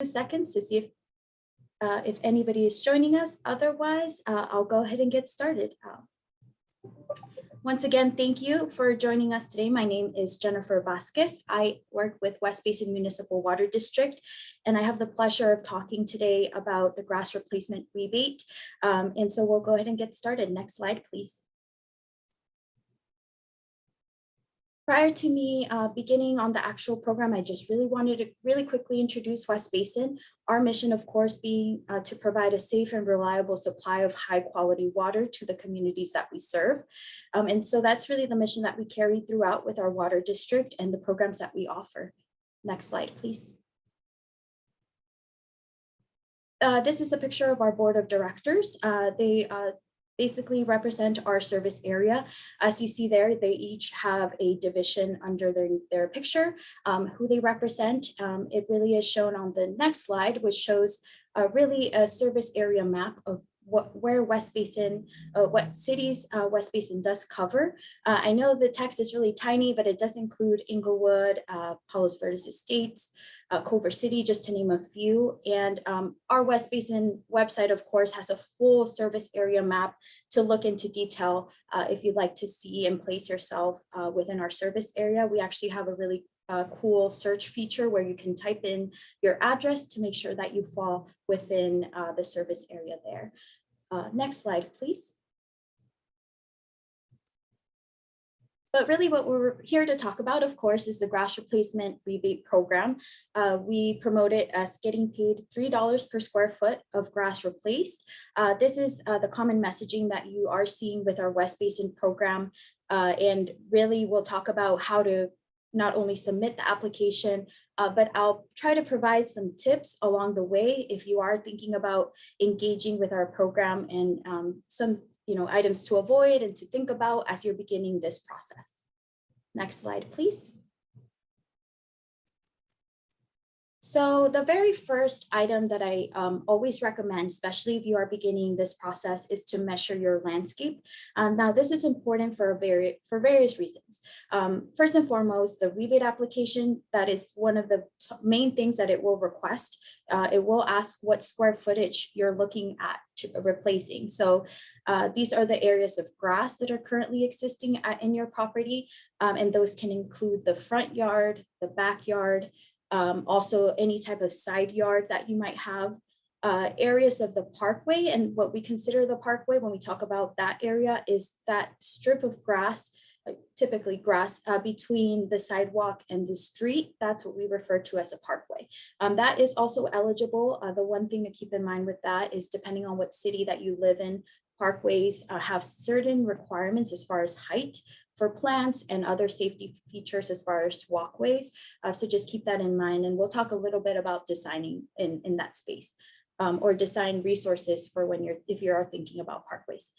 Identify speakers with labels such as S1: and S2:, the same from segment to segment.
S1: Seconds to see if anybody is joining us. Otherwise, I'll go ahead and get started. Once again, thank you for joining us today. My name is Jennifer Vasquez. I work with West Basin Municipal Water District, and I have the pleasure of talking today about the grass replacement rebate. And so we'll go ahead and get started. Next slide, please. Prior to me beginning on the actual program, I just really wanted to really quickly introduce West Basin. Our mission, of course, being to provide a safe and reliable supply of high quality water to the communities that we serve. And so that's really the mission that we carry throughout with our water district and the programs that we offer. Next slide, please. This is a picture of our board of directors. They basically represent our service area. As you see there, they each have a division under their picture, who they represent. It really is shown on the next slide, which shows really a service area map of where West Basin, what cities West Basin does cover. I know the text is really tiny, but it does include Inglewood, Palos Verdes Estates, Culver City, just to name a few. And our West Basin website, of course, has a full service area map to look into detail if you'd like to see and place yourself within our service area. We actually have a really cool search feature where you can type in your address to make sure that you fall within the service area there. Next slide, please. But really what we're here to talk about, of course, is the grass replacement rebate program. We promote it as getting paid $3 per square foot of grass replaced. This is the common messaging that you are seeing with our West Basin program. And really we'll talk about how to not only submit the application, but I'll try to provide some tips along the way if you are thinking about engaging with our program, and some items to avoid and to think about as you're beginning this process. Next slide, please. So the very first item that I always recommend, especially if you are beginning this process, is to measure your landscape. Now, this is important for various reasons. First and foremost, the rebate application, that is one of the main things that it will request. It will ask what square footage you're looking at replacing. So these are the areas of grass that are currently existing in your property, and those can include the front yard, the backyard, also any type of side yard that you might have, areas of the parkway. And what we consider the parkway when we talk about that area is that strip of grass, typically grass between the sidewalk and the street. That's what we refer to as a parkway. That is also eligible. The one thing to keep in mind with that is, depending on what city that you live in, parkways have certain requirements as far as height for plants and other safety features as far as walkways. So just keep that in mind. And we'll talk a little bit about designing in that space, or design resources for if you are thinking about parkways.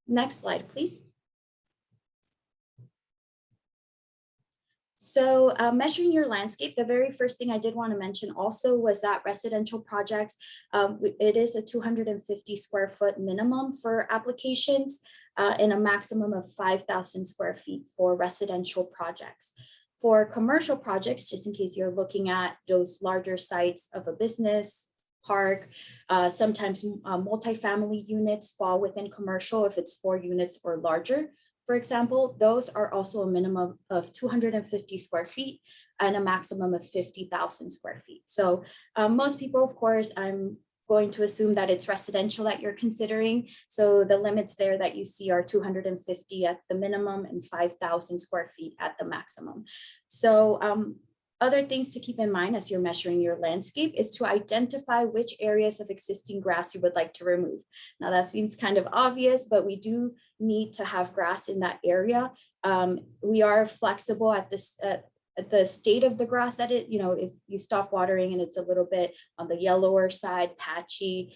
S1: Next slide, please. So measuring your landscape, the very first thing I did want to mention also was that residential projects, it is a 250 square foot minimum for applications, and a maximum of 5,000 square feet for residential projects. For commercial projects, just in case you're looking at those larger sites of a business, park, sometimes multifamily units fall within commercial if it's 4 units or larger. For example, those are also a minimum of 250 square feet and a maximum of 50,000 square feet. So most people, of course, I'm going to assume that it's residential that you're considering. So the limits there that you see are 250 at the minimum and 5,000 square feet at the maximum. So other things to keep in mind as you're measuring your landscape is to identify which areas of existing grass you would like to remove. Now that seems kind of obvious, but we do need to have grass in that area. We are flexible at this the state of the grass that if you stop watering and it's a little bit on the yellower side, patchy,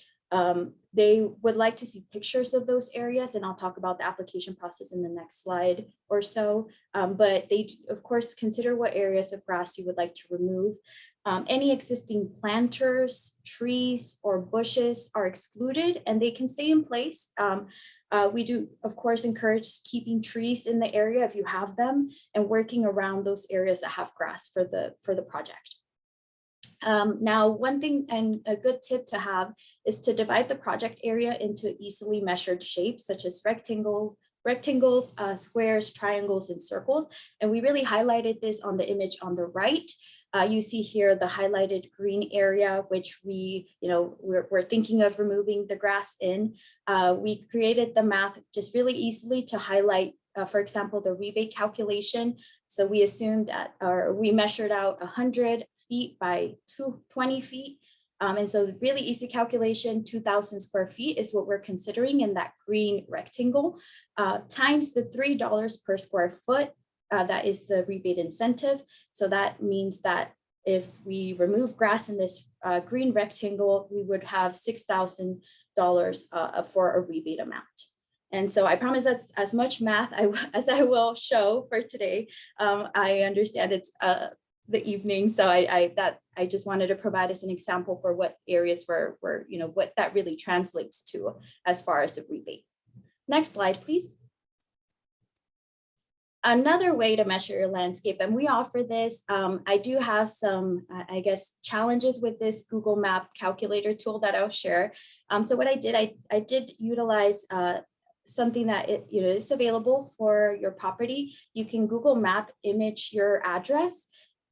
S1: they would like to see pictures of those areas, and I'll talk about the application process in the next slide or so. But they, of course, consider what areas of grass you would like to remove. Any existing planters, trees, or bushes are excluded, and they can stay in place. We do, of course, encourage keeping trees in the area if you have them, and working around those areas that have grass for the project. Now, one thing and a good tip to have is to divide the project area into easily measured shapes, such as rectangles, squares, triangles, and circles. And we really highlighted this on the image on the right. You see here the highlighted green area, which we're thinking of removing the grass in. We created the math just really easily to highlight, for example, the rebate calculation. So we assumed that, or we measured out 100 feet by 20 feet. And so really easy calculation, 2,000 square feet is what we're considering in that green rectangle, times the $3 per square foot. That is the rebate incentive. So that means that if we remove grass in this green rectangle, we would have $6,000 for a rebate amount. And so I promise that's as much math as I will show for today. I understand it's the evening, so I just wanted to provide us an example for what areas were what that really translates to as far as the rebate. Next slide, please. Another way to measure your landscape, and we offer this, I do have some, I guess, challenges with this Google Map calculator tool that I'll share. So what I did utilize something that is available for your property. You can Google Map image your address,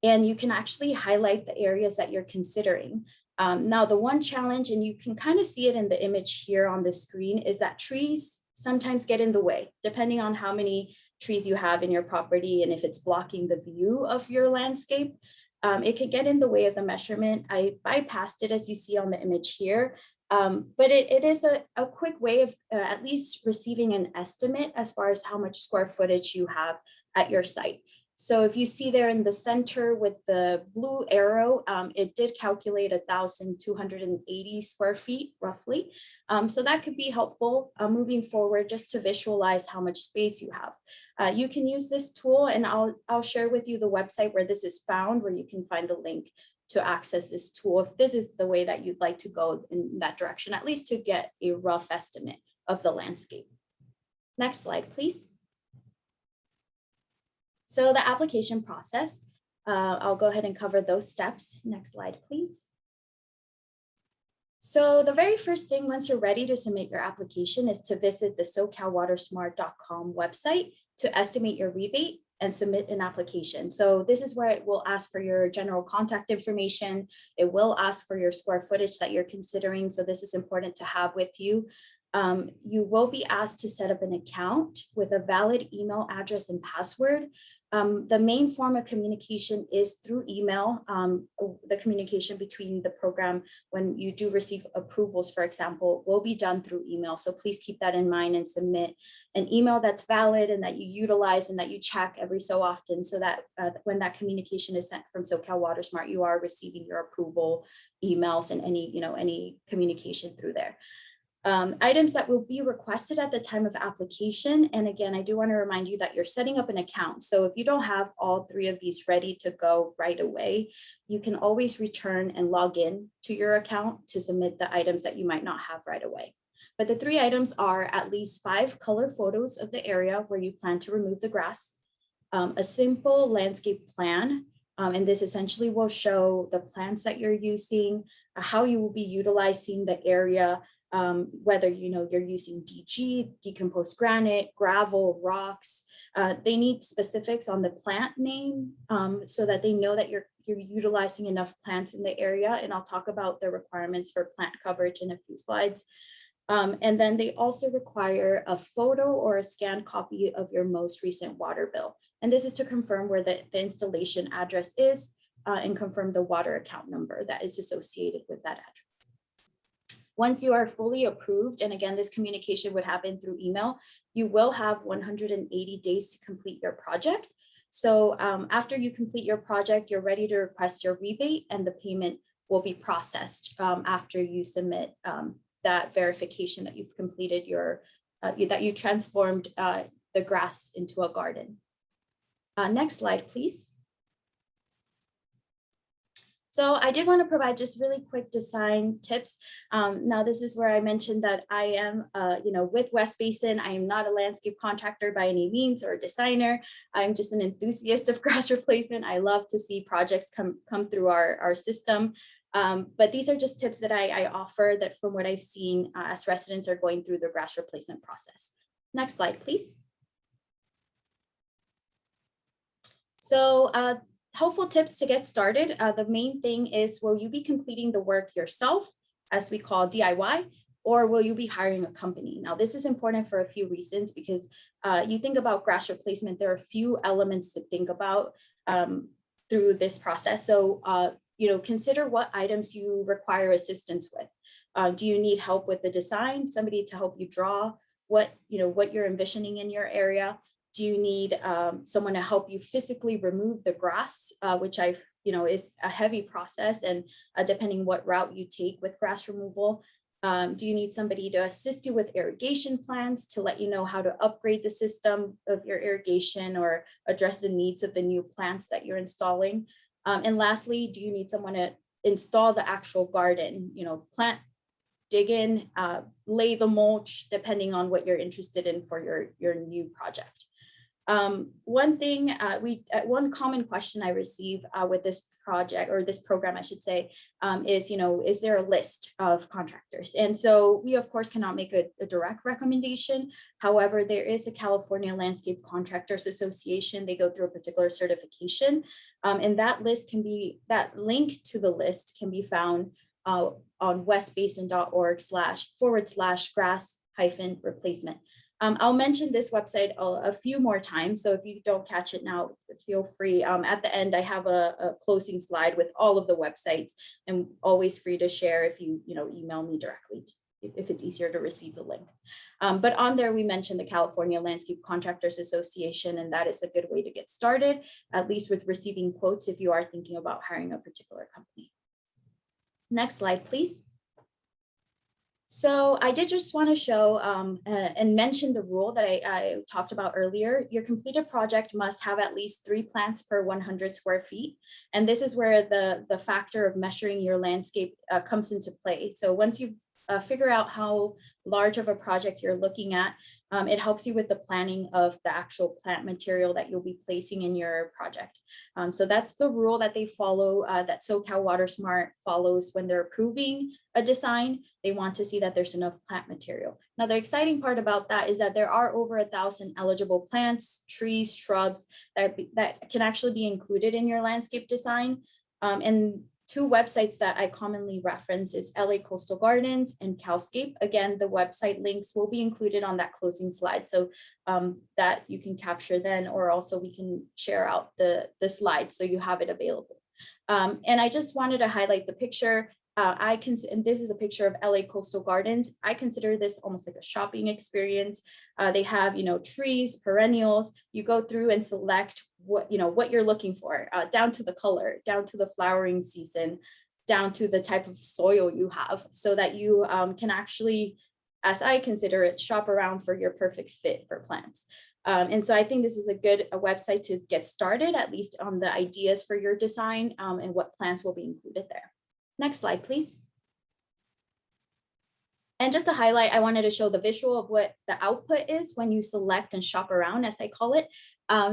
S1: and you can actually highlight the areas that you're considering. Now, the one challenge, and you can kind of see it in the image here on the screen, is that trees sometimes get in the way, depending on how many trees you have in your property and if it's blocking the view of your landscape. It can get in the way of the measurement. I bypassed it, as you see on the image here. But it is a quick way of at least receiving an estimate as far as how much square footage you have at your site. So if you see there in the center with the blue arrow, it did calculate 1,280 square feet roughly. So that could be helpful moving forward, just to visualize how much space you have. You can use this tool, and I'll share with you the website where this is found, where you can find a link to access this tool if this is the way that you'd like to go in that direction, at least to get a rough estimate of the landscape. Next slide, please. So the application process, I'll go ahead and cover those steps. Next slide, please. So the very first thing, once you're ready to submit your application, is to visit the SoCalWaterSmart.com website to estimate your rebate and submit an application. So this is where it will ask for your general contact information. It will ask for your square footage that you're considering. So this is important to have with you. You will be asked to set up an account with a valid email address and password. The main form of communication is through email. The communication between the program, when you do receive approvals, for example, will be done through email. So please keep that in mind and submit an email that's valid and that you utilize and that you check every so often, so that when that communication is sent from SoCal WaterSmart, you are receiving your approval emails and any communication through there. Items that will be requested at the time of application. And again, I do want to remind you that you're setting up an account. So if you don't have all three of these ready to go right away, you can always return and log in to your account to submit the items that you might not have right away. But the three items are at least 5 color photos of the area where you plan to remove the grass, a simple landscape plan, and this essentially will show the plants that you're using, how you will be utilizing the area, whether you're using DG, decomposed granite, gravel, rocks. They need specifics on the plant name so that they know that you're utilizing enough plants in the area. And I'll talk about the requirements for plant coverage in a few slides. And then they also require a photo or a scanned copy of your most recent water bill. And this is to confirm where the installation address is and confirm the water account number that is associated with that address. Once you are fully approved, and again, this communication would happen through email, you will have 180 days to complete your project. So after you complete your project, you're ready to request your rebate, and the payment will be processed after you submit that verification that you've completed that you transformed the grass into a garden. Next slide, please. So I did want to provide just really quick design tips. Now, this is where I mentioned that I am, with West Basin. I am not a landscape contractor by any means or a designer. I'm just an enthusiast of grass replacement. I love to see projects come through our system. But these are just tips that I offer that from what I've seen as residents are going through the grass replacement process. Next slide, please. So helpful tips to get started. The main thing is, will you be completing the work yourself, as we call DIY, or will you be hiring a company? Now, this is important for a few reasons because you think about grass replacement, there are a few elements to think about through this process. So, consider what items you require assistance with. Do you need help with the design, somebody to help you draw what you're envisioning in your area? Do you need someone to help you physically remove the grass, which is a heavy process, and depending what route you take with grass removal? Do you need somebody to assist you with irrigation plans to let you know how to upgrade the system of your irrigation or address the needs of the new plants that you're installing? And lastly, do you need someone to install the actual garden, plant, dig in, lay the mulch, depending on what you're interested in for your new project? One common question I receive with this project, or this program, I should say, is there a list of contractors? And so we, of course, cannot make a direct recommendation. However, there is a California Landscape Contractors Association. They go through a particular certification, and that link to the list can be found on westbasin.org//grass-replacement. I'll mention this website a few more times. So if you don't catch it now, feel free. At the end, I have a closing slide with all of the websites, and always free to share if you email me directly if it's easier to receive the link. But on there, we mentioned the California Landscape Contractors Association, and that is a good way to get started, at least with receiving quotes if you are thinking about hiring a particular company. Next slide, please. So I did just want to show and mention the rule that I talked about earlier. Your completed project must have at least 3 plants per 100 square feet. And this is where the factor of measuring your landscape comes into play. So once you figure out how large of a project you're looking at, it helps you with the planning of the actual plant material that you'll be placing in your project. So that's the rule that they follow, that SoCal Water Smart follows when they're approving a design. They want to see that there's enough plant material. Now, the exciting part about that is that there are over 1,000 eligible plants, trees, shrubs that can actually be included in your landscape design. And 2 websites that I commonly reference is LA Coastal Gardens and Calscape. Again, the website links will be included on that closing slide, so that you can capture then, or also we can share out the slides so you have it available. And I just wanted to highlight the picture. And this is a picture of LA Coastal Gardens. I consider this almost like a shopping experience. They have, trees, perennials. You go through and select what you're looking for, down to the color, down to the flowering season, down to the type of soil you have, so that you can actually, as I consider it, shop around for your perfect fit for plants. And so I think this is a good website to get started, at least on the ideas for your design and what plants will be included there. Next slide, please. And just to highlight, I wanted to show the visual of what the output is when you select and shop around, as I call it.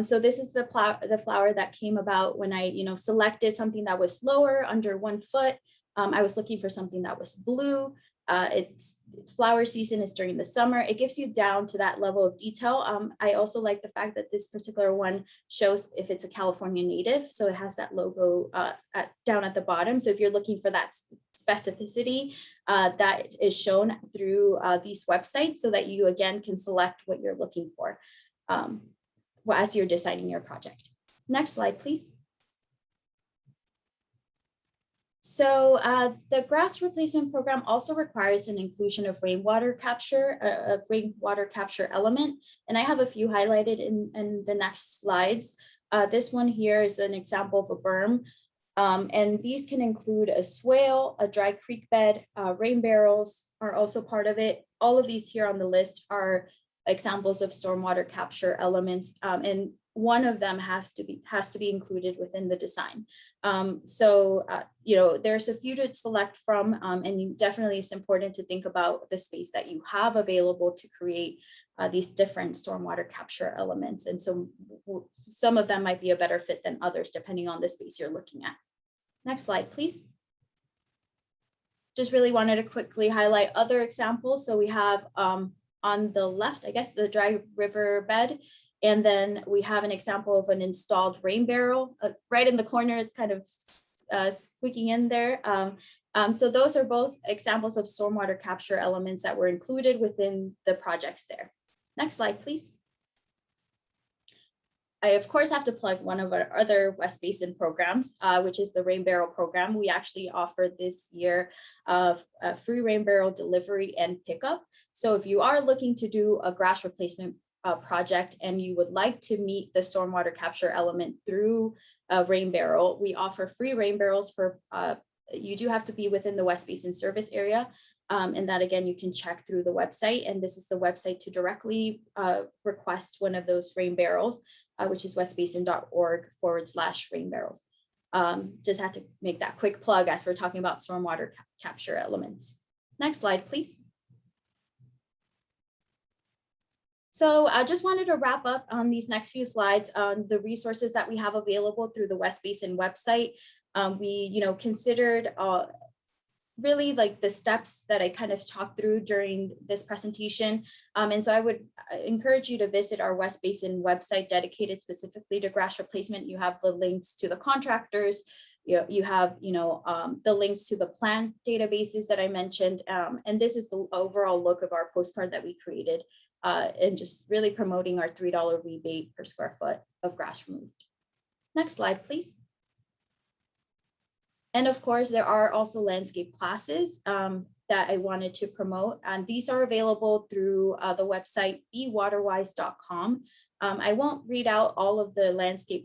S1: So this is the flower that came about when I, selected something that was lower, under 1 foot. I was looking for something that was blue. Its flower season is during the summer. It gives you down to that level of detail. I also like the fact that this particular one shows if it's a California native, so it has that logo down at the bottom. So if you're looking for that specificity, that is shown through these websites, so that you again can select what you're looking for as you're designing your project. Next slide, please. So the grass replacement program also requires an inclusion of rainwater capture, a rainwater capture element. And I have a few highlighted in the next slides. This one here is an example of a berm. And these can include a swale, a dry creek bed, rain barrels are also part of it. All of these here on the list are examples of stormwater capture elements. And one of them has to be included within the design. There's a few to select from, and definitely it's important to think about the space that you have available to create these different stormwater capture elements. And so some of them might be a better fit than others, depending on the space you're looking at. Next slide, please. Just really wanted to quickly highlight other examples. So we have on the left, I guess, the dry river bed. And then we have an example of an installed rain barrel right in the corner. It's kind of squeaking in there. So those are both examples of stormwater capture elements that were included within the projects there. Next slide, please. I, of course, have to plug one of our other West Basin programs, which is the Rain Barrel program. We actually offered this year free rain barrel delivery and pickup. So if you are looking to do a grass replacement project and you would like to meet the stormwater capture element through a rain barrel, we offer free rain barrels for, you do have to be within the West Basin service area. And that, again, you can check through the website. And this is the website to directly request one of those rain barrels, which is westbasin.org/rain barrels. Just had to make that quick plug as we're talking about stormwater capture elements. Next slide, please. So I just wanted to wrap up on these next few slides on the resources that we have available through the West Basin website. We, considered really like the steps that I kind of talked through during this presentation. And so I would encourage you to visit our West Basin website dedicated specifically to grass replacement. You have the links to the contractors. You have, the links to the plant databases that I mentioned. And this is the overall look of our postcard that we created and just really promoting our $3 rebate per square foot of grass removed. Next slide, please. And of course, there are also landscape classes that I wanted to promote. And these are available through the website bewaterwise.com. I won't read out all of the landscape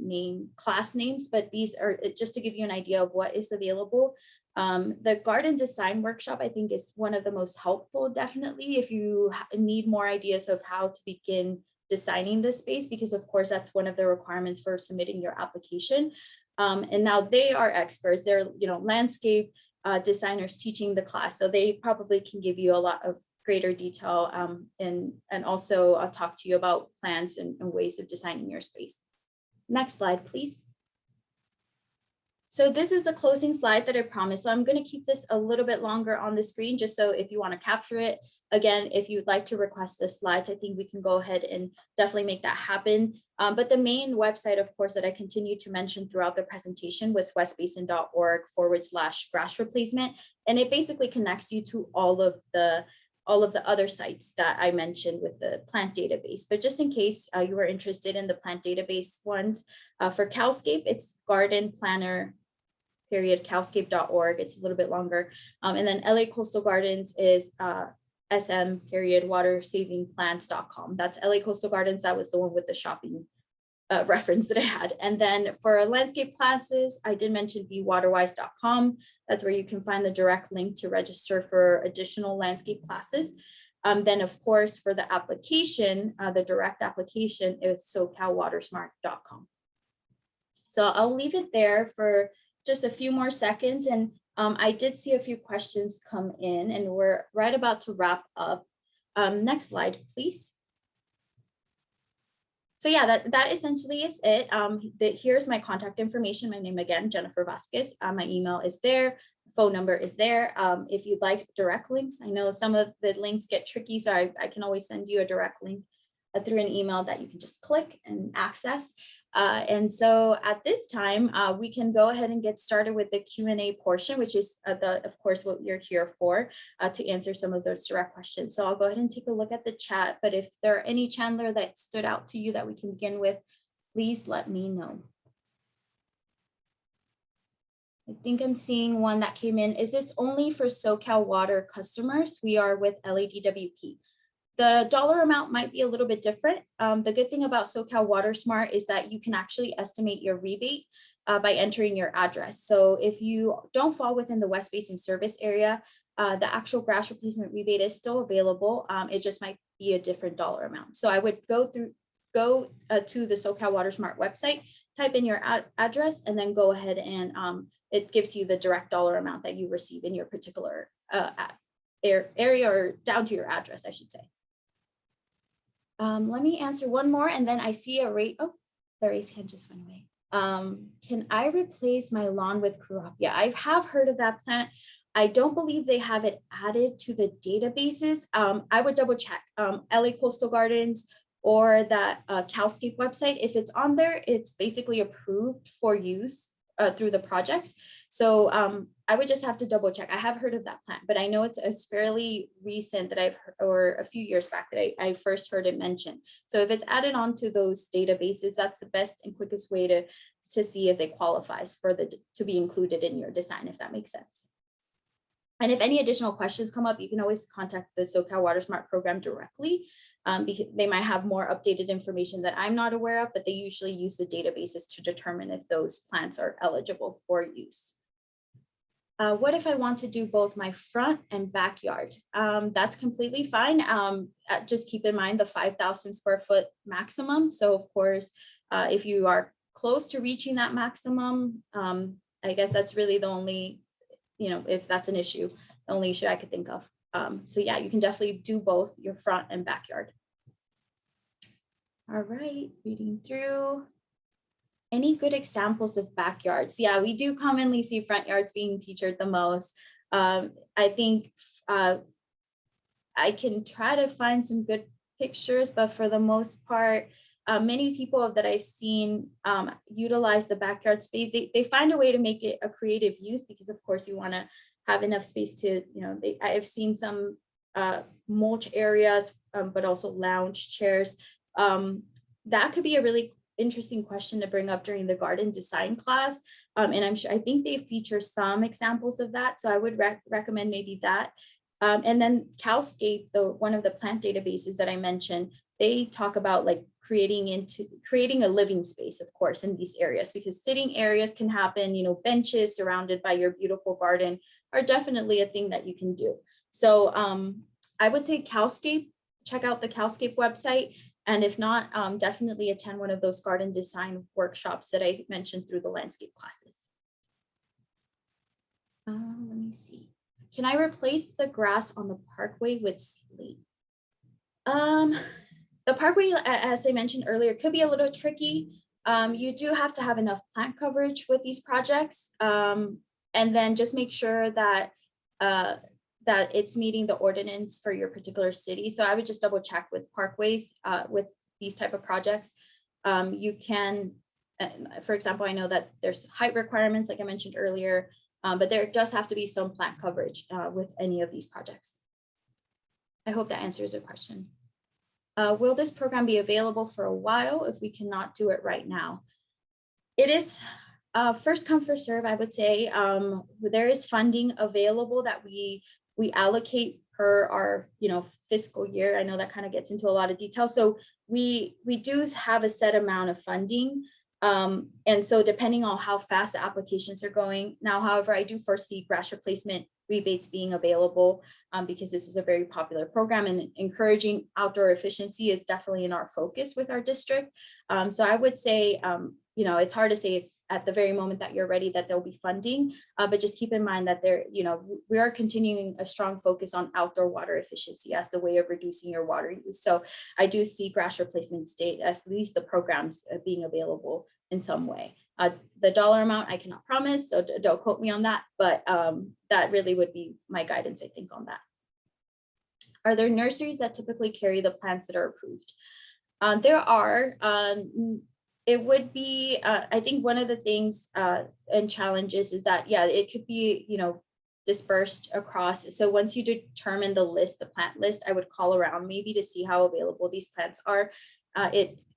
S1: class names, but these are just to give you an idea of what is available. The garden design workshop, I think, is one of the most helpful, definitely, if you need more ideas of how to begin designing this space, because of course, that's one of the requirements for submitting your application. And now they are experts. They're, landscape designers teaching the class. So they probably can give you a lot of greater detail and also talk to you about plans and ways of designing your space. Next slide, please. So this is the closing slide that I promised. So I'm going to keep this a little bit longer on the screen, just so if you want to capture it. Again, if you'd like to request the slides, I think we can go ahead and definitely make that happen. But the main website, of course, that I continue to mention throughout the presentation was westbasin.org/grass replacement. And it basically connects you to all of the other sites that I mentioned with the plant database. But just in case you were interested in the plant database ones, for Cowscape, it's garden planner cowscape.org. It's a little bit longer. And then LA Coastal Gardens is sm.watersavingplants.com. That's LA Coastal Gardens. That was the one with the shopping reference that I had. And then for landscape classes, I did mention bewaterwise.com. That's where you can find the direct link to register for additional landscape classes. Then, of course, for the application, the direct application is socalwatersmart.com. So I'll leave it there for just a few more seconds. And I did see a few questions come in, and we're right about to wrap up. Next slide, please. So yeah, that essentially is it. Here's my contact information. My name again, Jennifer Vasquez. My email is there. Phone number is there. If you'd like direct links, I know some of the links get tricky, so I can always send you a direct link through an email that you can just click and access. And so at this time, we can go ahead and get started with the Q&A portion, which is of course, what you're here for, to answer some of those direct questions. So I'll go ahead and take a look at the chat, but if there are any, Chandler, that stood out to you that we can begin with, please let me know. I think I'm seeing one that came in. Is this only for SoCal Water customers? We are with LADWP. The dollar amount might be a little bit different. The good thing about SoCal Water Smart is that you can actually estimate your rebate by entering your address. So if you don't fall within the West Basin service area, the actual grass replacement rebate is still available. It just might be a different dollar amount. So I would go to the SoCal Water Smart website, type in your address and then go ahead and it gives you the direct dollar amount that you receive in your particular area, or down to your address, I should say. Let me answer one more, and then I see a rate. Oh, the raised hand just went away. Can I replace my lawn with Curapia? I have heard of that plant. I don't believe they have it added to the databases. I would double check LA Coastal Gardens or that Calscape website. If it's on there, it's basically approved for use through the projects. So I would just have to double check. I have heard of that plant, but I know it's fairly recent that I've heard, or a few years back that I first heard it mentioned. So if it's added onto those databases, that's the best and quickest way to see if it qualifies for to be included in your design, if that makes sense. And if any additional questions come up, you can always contact the SoCal Water Smart program directly, because they might have more updated information that I'm not aware of, but they usually use the databases to determine if those plants are eligible for use. What if I want to do both my front and backyard? That's completely fine. Just keep in mind the 5,000 square foot maximum. So of course, if you are close to reaching that maximum, I guess that's really the only, if that's an issue, the only issue I could think of. So yeah, you can definitely do both your front and backyard. All right, reading through. Any good examples of backyards? Yeah, we do commonly see front yards being featured the most. I think I can try to find some good pictures, but for the most part, many people that I've seen utilize the backyard space. They find a way to make it a creative use, because of course you want to have enough space to, I've seen some mulch areas, but also lounge chairs. That could be a really interesting question to bring up during the garden design class. And I think they feature some examples of that. So I would recommend maybe that. And then Calscape, one of the plant databases that I mentioned, they talk about like creating a living space, of course, in these areas, because sitting areas can happen, benches surrounded by your beautiful garden are definitely a thing that you can do. So I would say Calscape, check out the Calscape website. And if not, definitely attend one of those garden design workshops that I mentioned through the landscape classes. Let me see. Can I replace the grass on the parkway with slate? The parkway, as I mentioned earlier, could be a little tricky. You do have to have enough plant coverage with these projects. And then just make sure that that it's meeting the ordinance for your particular city. So I would just double check with parkways with these type of projects. You can, for example, I know that there's height requirements, like I mentioned earlier, but there does have to be some plant coverage with any of these projects. I hope that answers your question. Will this program be available for a while if we cannot do it right now? It is first come, first serve, I would say. There is funding available that we allocate per our fiscal year. I know that kind of gets into a lot of detail. So we do have a set amount of funding. And so depending on how fast the applications are going. Now, however, I do foresee grass replacement rebates being available because this is a very popular program, and encouraging outdoor efficiency is definitely in our focus with our district. So I would say, it's hard to say if at the very moment that you're ready that there'll be funding, but just keep in mind that we are continuing a strong focus on outdoor water efficiency as the way of reducing your water use. So I do see grass replacement state, at least the programs being available in some way. The dollar amount I cannot promise, so don't quote me on that, but that really would be my guidance, I think, on that. Are there nurseries that typically carry the plants that are approved? There are. It would be, I think one of the things and challenges is that, yeah, it could be, dispersed across. So once you determine the plant list, I would call around maybe to see how available these plants are.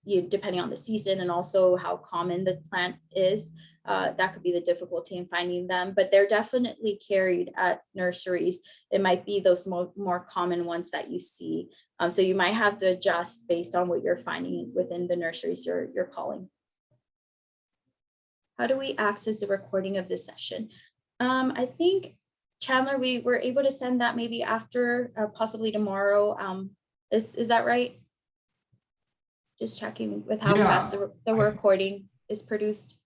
S1: Depending on the season and also how common the plant is, that could be the difficulty in finding them, but they're definitely carried at nurseries. It might be those more common ones that you see. So you might have to adjust based on what you're finding within the nurseries you're calling. How do we access the recording of this session? I think, Chandler, we were able to send that maybe after, possibly tomorrow. Is that right? Just checking with how fast the recording. is produced?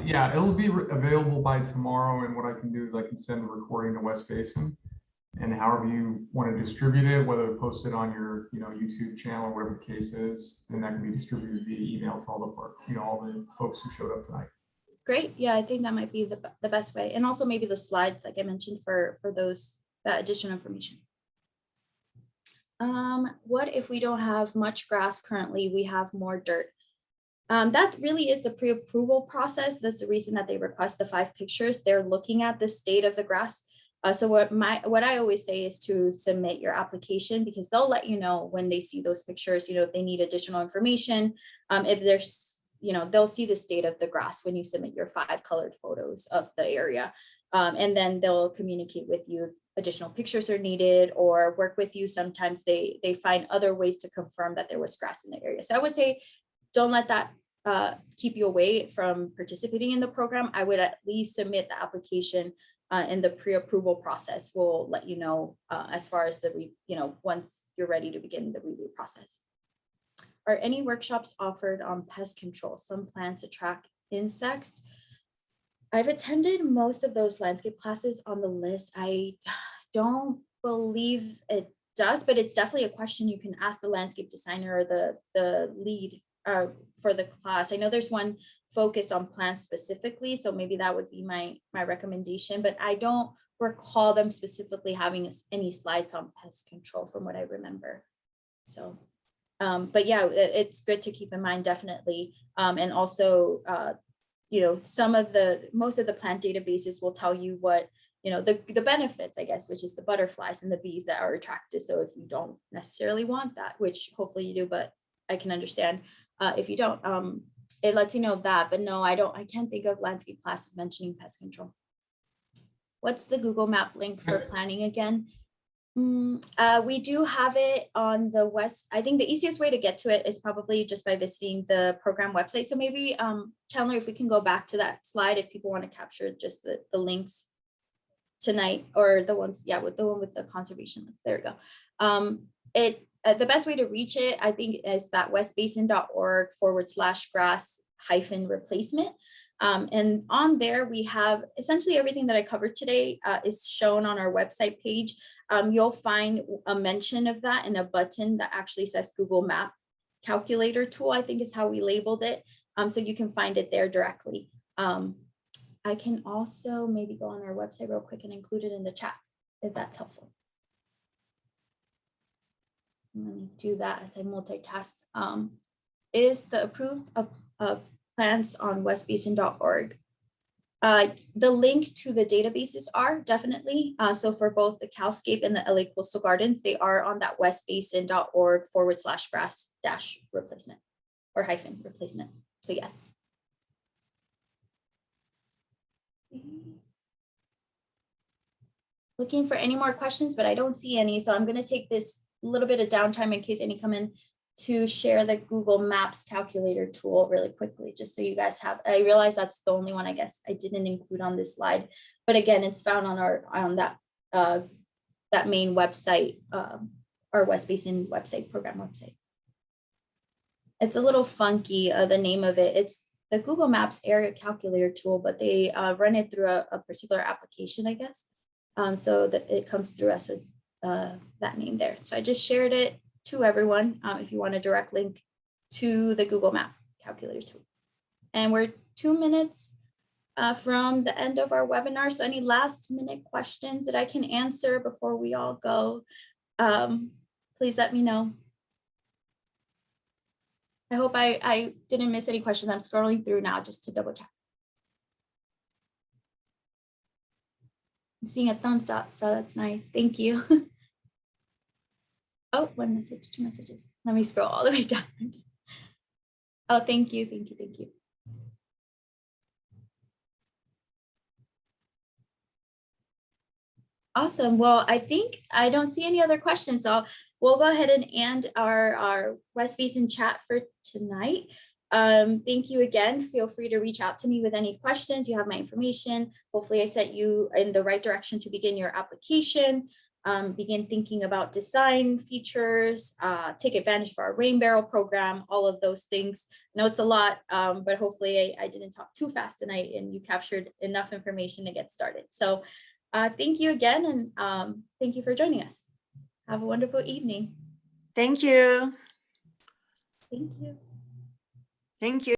S2: Yeah, it'll be available by tomorrow. And what I can do is I can send the recording to West Basin, and however you want to distribute it, whether to post it on your, YouTube channel or whatever the case is, and that can be distributed via email to all the folks who showed up tonight.
S1: Great. Yeah, I think that might be the best way. And also maybe the slides, like I mentioned, for that additional information. What if we don't have much grass currently, we have more dirt? That really is the pre-approval process. That's the reason that they request the 5 pictures. They're looking at the state of the grass. So what I always say is to submit your application, because they'll let you know when they see those pictures, if they need additional information, if there's, they'll see the state of the grass when you submit your 5 colored photos of the area. And then they'll communicate with you if additional pictures are needed, or work with you. Sometimes they find other ways to confirm that there was grass in the area. So I would say, don't let that keep you away from participating in the program. I would at least submit the application, and the pre-approval process will let you know as far as once you're ready to begin the review process. Are any workshops offered on pest control? Some plants attract insects. I've attended most of those landscape classes on the list. I don't believe it does, but it's definitely a question you can ask the landscape designer or the lead for the class. I know there's one focused on plants specifically, so maybe that would be my recommendation, but I don't recall them specifically having any slides on pest control from what I remember. So, but yeah, it's good to keep in mind, definitely. And also, most of the plant databases will tell you what, the benefits, I guess, which is the butterflies and the bees that are attracted. So if you don't necessarily want that, which hopefully you do, but I can understand if you don't, it lets you know of that. But no, I can't think of landscape classes mentioning pest control. What's the Google Map link for planning again? We do have it on the West. I think the easiest way to get to it is probably just by visiting the program website. So maybe Chandler, if we can go back to that slide, if people want to capture just the links tonight, or the ones, with the one with the conservation links. There we go. The best way to reach it, I think, is that westbasin.org/grass-replacement. And on there, we have essentially everything that I covered today is shown on our website page. You'll find a mention of that and a button that actually says Google Map Calculator Tool, I think is how we labeled it. So you can find it there directly. I can also maybe go on our website real quick and include it in the chat, if that's helpful. Let me do that as I multitask. Is the approved plans on westbasin.org. The link to the databases are definitely, so for both the Calscape and the LA Coastal Gardens, they are on that westbasin.org/grass-replacement or -replacement. So yes. Looking for any more questions, but I don't see any. So I'm going to take this little bit of downtime in case any come in to share the Google Maps calculator tool really quickly, just so you guys have. I realize that's the only one I guess I didn't include on this slide, but again, it's found on that main website, our West Basin website, program website. It's a little funky, the name of it. It's the Google Maps area calculator tool, but they run it through a particular application, I guess. So that it comes through as that name there. So I just shared it to everyone if you want a direct link to the Google Map calculator tool. And we're 2 minutes from the end of our webinar. So any last minute questions that I can answer before we all go, please let me know. I hope I didn't miss any questions. I'm scrolling through now just to double check. I'm seeing a thumbs up, so that's nice. Thank you. Oh, 1 message, 2 messages. Let me scroll all the way down. Oh, thank you, thank you, thank you. Awesome. Well, I think I don't see any other questions, so we'll go ahead and end our West Basin chat for tonight. Thank you again. Feel free to reach out to me with any questions. You have my information. Hopefully I sent you in the right direction to begin your application. begin thinking about design features, take advantage of our rain barrel program, all of those things. I know it's a lot, but hopefully I didn't talk too fast tonight and you captured enough information to get started. So thank you again, and thank you for joining us. Have a wonderful evening.
S3: Thank you.
S1: Thank you.
S3: Thank you.